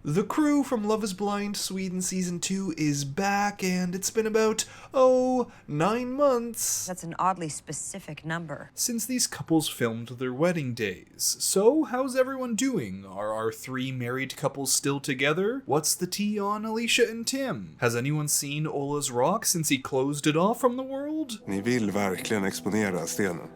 The crew from Love is Blind Sweden Season 2 is back, and it's been about, 9 months. That's an oddly specific number. Since these couples filmed their wedding days. So, how's everyone doing? Are our 3 married couples still together? What's the tea on Alicia and Tim? Has anyone seen Ola's rock since he closed it off from the world? Ni vill verkligen exponera stenen.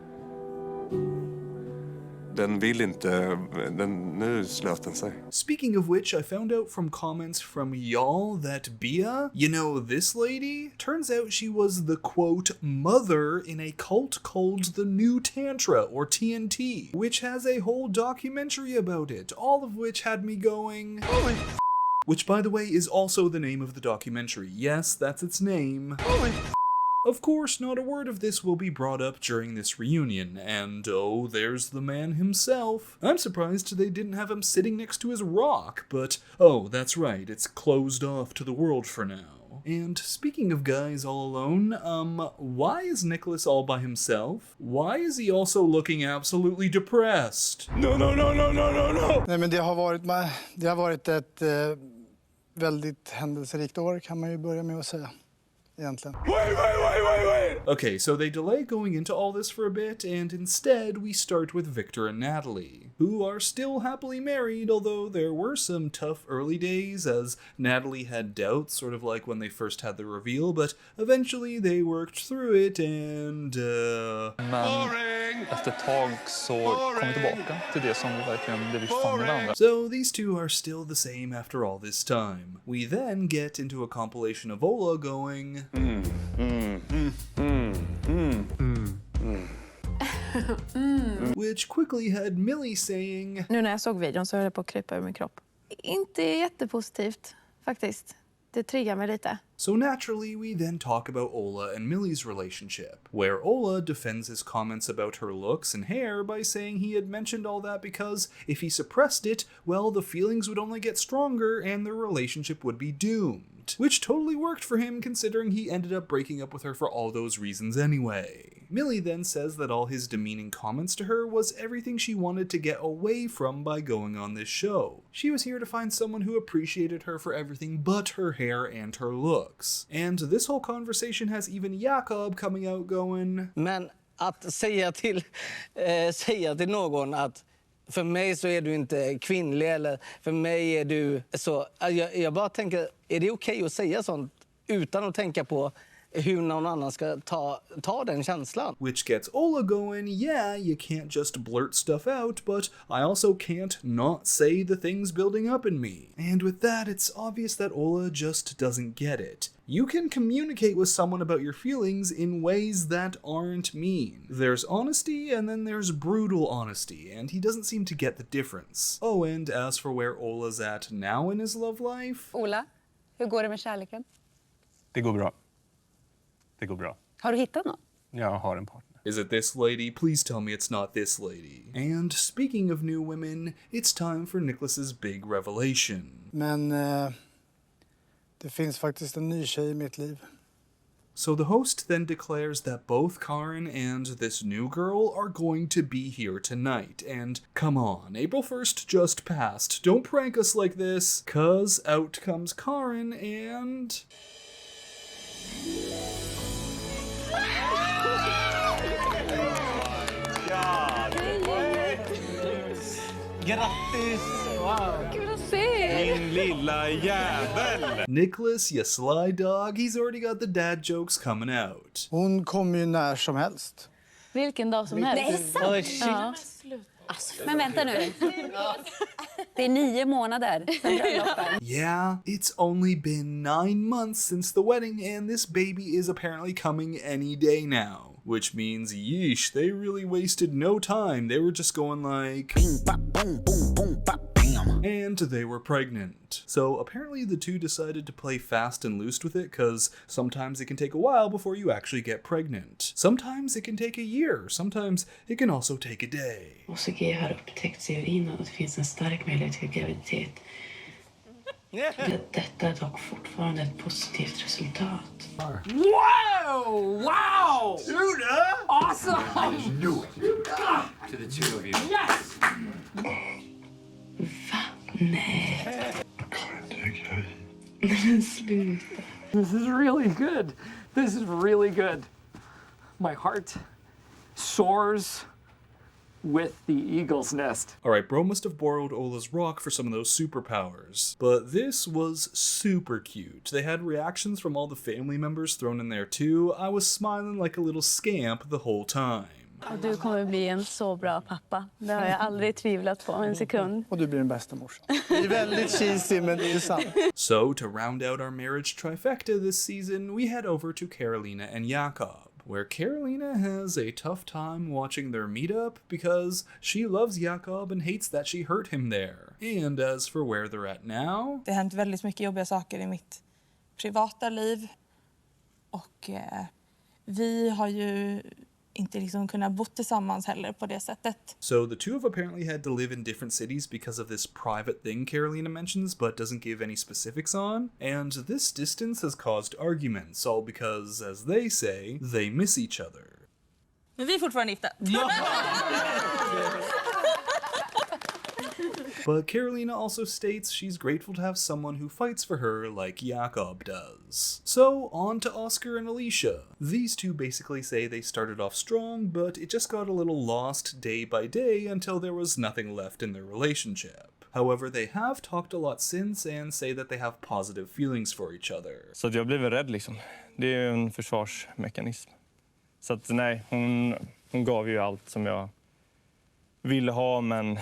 Nu slöt den sig. Speaking of which, I found out from comments from y'all that Bia, you know this lady? Turns out she was the quote mother in a cult called the New Tantra, or TNT, which has a whole documentary about it, all of which had me going, holy f***. Which, by the way, is also the name of the documentary. Yes, that's its name. Holy f***. Of course, not a word of this will be brought up during this reunion, and oh, there's the man himself. I'm surprised they didn't have him sitting next to his rock, but oh, that's right, it's closed off to the world for now. And speaking of guys all alone, why is Niklas all by himself? Why is he also looking absolutely depressed? No! Nej, men det har varit ett väldigt händelserikt år, kan man ju börja med att säga. Egentligen. Wait! Okay, so they delay going into all this for a bit, and instead we start with Victor and Natalie, who are still happily married, although there were some tough early days as Natalie had doubts, sort of like when they first had the reveal, but eventually they worked through it and Men efter ett tag så kom vi tillbaka till det som vi verkligen blev fan med varandra. So these two are still the same after all this time. We then get into a compilation of Ola going which quickly had Millie saying, Nu när jag såg videon så höll jag på att krypa ur min kropp. Inte jättepositivt, faktiskt. Det triggar mig lite. So naturally, we then talk about Ola and Millie's relationship, where Ola defends his comments about her looks and hair by saying he had mentioned all that because if he suppressed it, well, the feelings would only get stronger and their relationship would be doomed. Which totally worked for him considering he ended up breaking up with her for all those reasons anyway. Millie then says that all his demeaning comments to her was everything she wanted to get away from by going on this show. She was here to find someone who appreciated her for everything but her hair and her looks. And this whole conversation has even Jacob coming out going, Men att säga till någon att för mig så är du inte kvinnlig eller för mig är du så. Jag bara tänker, är det okej att säga sånt utan att tänka på hur någon annan ska ta den känslan? Which gets Ola going, yeah, you can't just blurt stuff out, but I also can't not say the things building up in me. And with that, it's obvious that Ola just doesn't get it. You can communicate with someone about your feelings in ways that aren't mean. There's honesty and then there's brutal honesty, and he doesn't seem to get the difference. Oh, and as for where Ola's at now in his love life... Ola, hur går det med kärleken? Det går bra. Det går bra. Har du hittat någon? Jag har en partner. Is it this lady? Please tell me it's not this lady. And speaking of new women, it's time for Niklas's big revelation. Men det finns faktiskt en ny tjej i mitt liv. So the host then declares that both Karin and this new girl are going to be here tonight. And come on, April 1st just passed. Don't prank us like this. 'Cause out comes Karin and... Grattis! Wow. Kul att se! Min lilla jävel! Niklas, you sly dog, he's already got the dad jokes coming out. Hon kommer ju när som helst. Vilken dag som helst. Det är sant! Ja. Alltså, men vänta nu. Det är 9 månader sedan bröllopen. Yeah, it's only been 9 months since the wedding and this baby is apparently coming any day now. Which means, yeesh, they really wasted no time. They were just going like... And they were pregnant. So apparently the two decided to play fast and loose with it because sometimes it can take a while before you actually get pregnant. Sometimes it can take a year. Sometimes it can also take a day. OCG har upptäckts i urinen och det finns en stark möjlighet till graviditet. Detta är dock fortfarande ett positivt resultat. Wow! Wow! Judah! Awesome! I knew it. To the two of you. Yes! Va? Nej. Men sluta. This is really good. This is really good. My heart soars with the eagle's nest. Alright, bro must have borrowed Ola's rock for some of those superpowers. But this was super cute. They had reactions from all the family members thrown in there too. I was smiling like a little scamp the whole time. Och du kommer bli en så bra pappa. Det har jag aldrig tvivlat på en sekund. Och du blir den bästa morsan. Det är väldigt cheesy, men det är sant. So, to round out our marriage trifecta this season, we head over to Karolina and Jacob, where Karolina has a tough time watching their meetup because she loves Jacob and hates that she hurt him there. And as for where they're at now... Det har hänt väldigt mycket jobbiga saker i mitt privata liv. Och vi har ju inte liksom kunnat bo tillsammans heller på det sättet. So the two have apparently had to live in different cities because of this private thing Karolina mentions but doesn't give any specifics on, and this distance has caused arguments, all because, as they say, they miss each other. Men vi är fortfarande gifta. But Karolina also states she's grateful to have someone who fights for her like Jacob does. So, on to Oscar and Alicia. These two basically say they started off strong, but it just got a little lost day by day until there was nothing left in their relationship. However, they have talked a lot since and say that they have positive feelings for each other. Så att jag blev rädd liksom. Det är ju en försvarsmekanism. Så att nej, hon gav ju allt som jag ville ha, men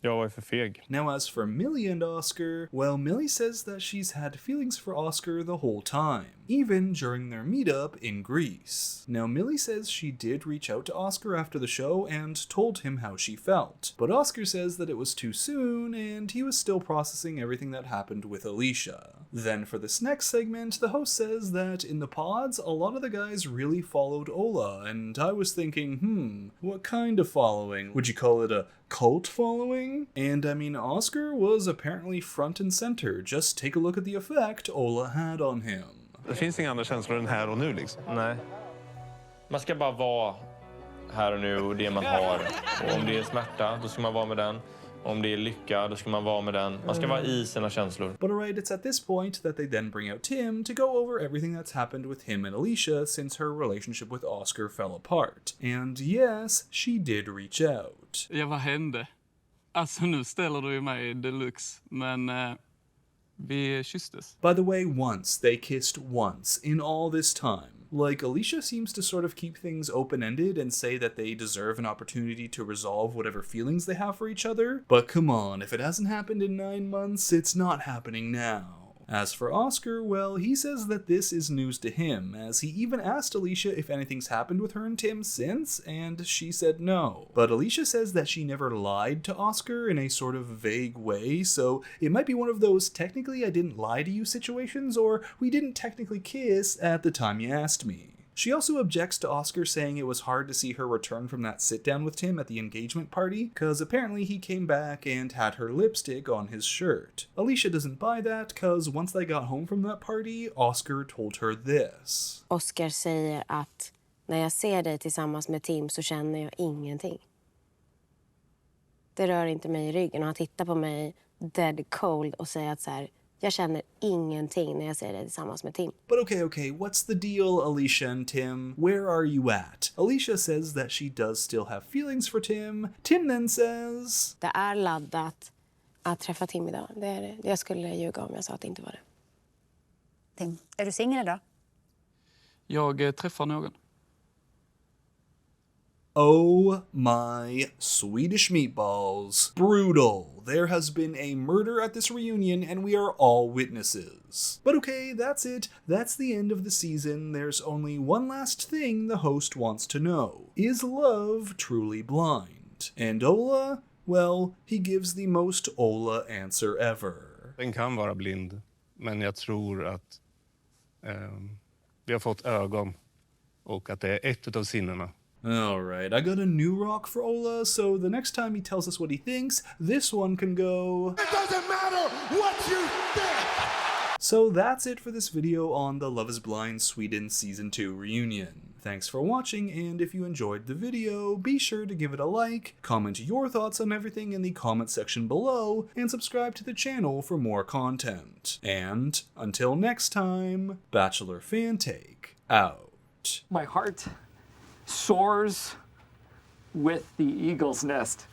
jag var för feg. Now as for Millie and Oscar, well, Millie says that she's had feelings for Oscar the whole time, even during their meetup in Greece. Now Millie says she did reach out to Oscar after the show and told him how she felt, but Oscar says that it was too soon and he was still processing everything that happened with Alicia. Then for this next segment, the host says that in the pods, a lot of the guys really followed Ola, and I was thinking, what kind of following? Would you call it a cult following? And I mean, Oscar was apparently front and center. Just take a look at the effect Ola had on him. Det finns inga andra känslor än här och nu liksom. Nej. Man ska bara vara här och nu och det man har. Och om det är smärta, då ska man vara med den. Om det är lycka, då ska man vara med den. Man ska vara i sina känslor. But alright, it's at this point that they then bring out Tim to go over everything that's happened with him and Alicia since her relationship with Oscar fell apart. And yes, she did reach out. Ja, vad hände? Alltså nu ställer du ju mig deluxe, men vi kysstes. By the way, once. They kissed once in all this time. Like, Alicia seems to sort of keep things open-ended and say that they deserve an opportunity to resolve whatever feelings they have for each other. But come on, if it hasn't happened in 9 months, it's not happening now. As for Oscar, well, he says that this is news to him, as he even asked Alicia if anything's happened with her and Tim since, and she said no. But Alicia says that she never lied to Oscar in a sort of vague way, so it might be one of those technically I didn't lie to you situations, or we didn't technically kiss at the time you asked me. She also objects to Oscar saying it was hard to see her return from that sit-down with Tim at the engagement party, cause apparently he came back and had her lipstick on his shirt. Alicia doesn't buy that, cause once they got home from that party, Oscar told her this. Oscar säger att när jag ser dig tillsammans med Tim så känner jag ingenting. Det rör inte mig i ryggen och han tittar på mig dead cold och säger att så här, jag känner ingenting när jag ser dig tillsammans med Tim. But okay, what's the deal, Alicia and Tim? Where are you at? Alicia says that she does still have feelings for Tim. Tim then says... Det är laddat att träffa Tim idag. Det är det. Jag skulle ljuga om jag sa att det inte var det. Tim, är du singel idag? Jag träffar någon. Oh my Swedish meatballs. Brutal. There has been a murder at this reunion and we are all witnesses. But okay, that's it. That's the end of the season. There's only one last thing the host wants to know. Is love truly blind? And Ola, well, he gives the most Ola answer ever. Den kan vara blind, men jag tror att vi har fått ögon och att det är ett utav sinnena. Alright, I got a new rock for Ola, so the next time he tells us what he thinks, this one can go... It doesn't matter what you think! So that's it for this video on the Love is Blind Sweden Season 2 reunion. Thanks for watching, and if you enjoyed the video, be sure to give it a like, comment your thoughts on everything in the comment section below, and subscribe to the channel for more content. And until next time, Bachelor Fantake out. My heart soars with the eagle's nest.